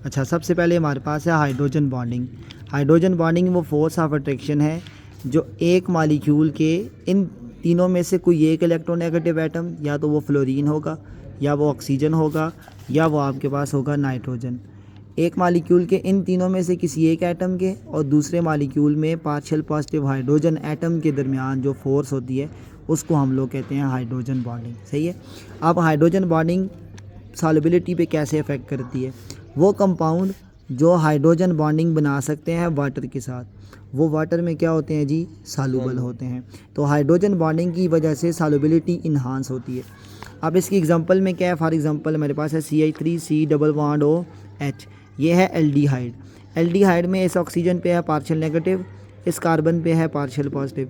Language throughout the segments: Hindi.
अच्छा, सबसे पहले हमारे पास है हाइड्रोजन बॉन्डिंग। हाइड्रोजन बॉन्डिंग वो फोर्स ऑफ अट्रैक्शन है जो एक मॉलिक्यूल के इन तीनों में से कोई एक इलेक्ट्रोनेगेटिव एटम, या तो वो फ्लोरीन होगा, या वो ऑक्सीजन होगा, या वो आपके पास होगा नाइट्रोजन। एक मॉलिक्यूल के इन तीनों में से किसी एक एटम के और दूसरे मॉलिक्यूल में पार्शियल पॉजिटिव हाइड्रोजन एटम के दरमियान जो फोर्स होती है उसको हम लोग कहते हैं हाइड्रोजन बॉन्डिंग। सही है। अब हाइड्रोजन बॉन्डिंग सॉल्युबिलिटी पे कैसे अफेक्ट करती है? वो कंपाउंड जो हाइड्रोजन बॉन्डिंग बना सकते हैं वाटर के साथ, वो वाटर में क्या होते हैं जी? सॉल्युबल होते हैं। तो हाइड्रोजन बॉन्डिंग की वजह से सॉल्युबिलिटी इन्हांस होती है। अब इसकी एग्जांपल में क्या है? फॉर एग्जांपल मेरे पास है CH3C+OH, ये है एल्डिहाइड। एल्डिहाइड में इस ऑक्सीजन पे है पार्शियल नेगेटिव, इस कार्बन पे है पार्शियल पॉजिटिव।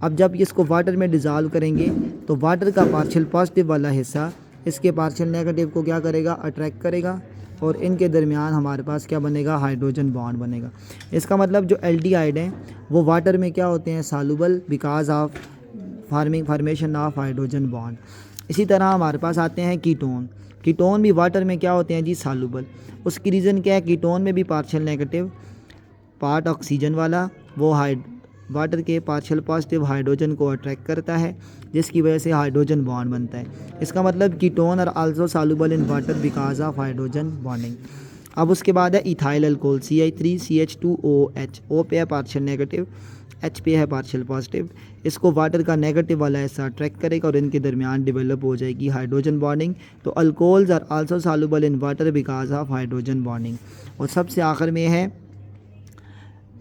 अब जब इसको वाटर में डिज़ोल्व करेंगे तो वाटर का पार्शियल पॉजिटिव वाला हिस्सा इसके पार्शियल नेगेटिव को क्या करेगा? अट्रैक्ट करेगा, और इनके दरमियान हमारे पास क्या बनेगा? हाइड्रोजन बॉन्ड बनेगा। इसका मतलब जो एल्डिहाइड हैं वो वाटर में क्या होते हैं? Soluble, because of formation of hydrogen bond. इसी तरह हमारे पास आते हैं कीटोन। कीटोन भी वाटर में क्या होते हैं जी? सॉल्युबल। उसकी रीज़न क्या है? कीटोन में भी पार्शियल नेगेटिव पार्ट ऑक्सीजन वाला वो वाटर के पार्शियल पॉजिटिव हाइड्रोजन को अट्रैक्ट करता है, जिसकी वजह से हाइड्रोजन बॉन्ड बनता है। इसका मतलब ketone are also soluble in water because of hydrogen bonding. अब उसके बाद है इथाइल अल्कोहल, CH3CH2OH। O पे है पार्शियल नेगेटिव, H पे है पार्शियल पॉजिटिव। इसको वाटर का नेगेटिव वाला हिस्सा अट्रैक्ट करेगा और इनके दरमियान डेवलप हो जाएगी हाइड्रोजन बॉन्डिंग। तो alcohols are also soluble in water because of hydrogen bonding. और सबसे आखिर में है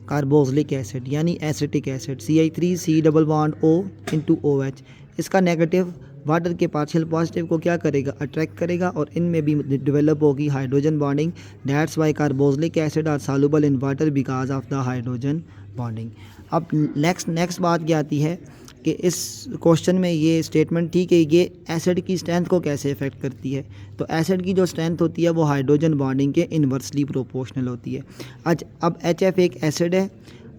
कार्बोक्सिलिक एसिड यानी एसिटिक एसिड, CH3C+O(OH). इसका नेगेटिव वाटर के पार्शियल पॉजिटिव को क्या करेगा? अट्रैक्ट करेगा, और इनमें भी डेवलप होगी hydrogen bonding. That's why carboxylic acid are soluble in water because of the hydrogen bonding. अब नेक्स्ट बात क्या आती है कि इस क्वेश्चन में ये स्टेटमेंट थी कि ये एसिड की स्ट्रेंथ को कैसे इफेक्ट करती है। तो एसिड की जो स्ट्रेंथ होती है वो हाइड्रोजन बॉन्डिंग के इन्वर्सली प्रोपोर्शनल होती है। अब HF एक एसिड है,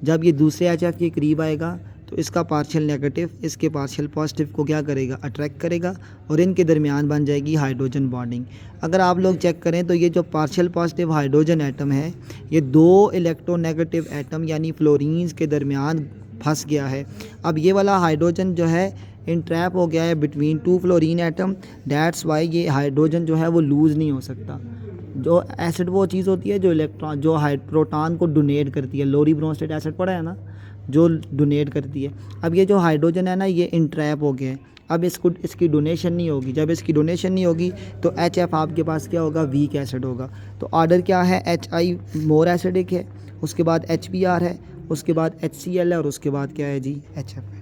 जब ये दूसरे HF के करीब आएगा तो इसका पार्शियल नेगेटिव इसके पार्शियल पॉजिटिव को क्या करेगा? अट्रैक्ट करेगा, और इनके दरमियान बन जाएगी हाइड्रोजन बॉन्डिंग। अगर आप लोग चेक करें तो ये जो पार्शियल पॉजिटिव हाइड्रोजन एटम है ये दो इलेक्ट्रोनेगेटिव एटम यानी फ्लोरीन्स के दरमियान फंस गया है। अब ये वाला हाइड्रोजन जो है इंट्रैप हो गया है between two fluorine atom. That's why ये हाइड्रोजन जो है वो लूज़ नहीं हो सकता। जो एसिड वो चीज़ होती है जो इलेक्ट्रॉन जो प्रोटॉन को डोनेट करती है। लोरी ब्रोंस्टेड एसिड पढ़ा है ना, जो डोनेट करती है। अब ये जो हाइड्रोजन है ना ये इंट्रैप हो गया है। अब इसकी डोनेशन नहीं होगी। जब इसकी डोनेशन नहीं होगी तो HF आपके पास क्या होगा? वीक एसिड होगा। तो ऑर्डर क्या है? HI मोर एसिडिक है, उसके बाद HBr है, उसके बाद HCl है, और उसके बाद क्या है जी? HF है।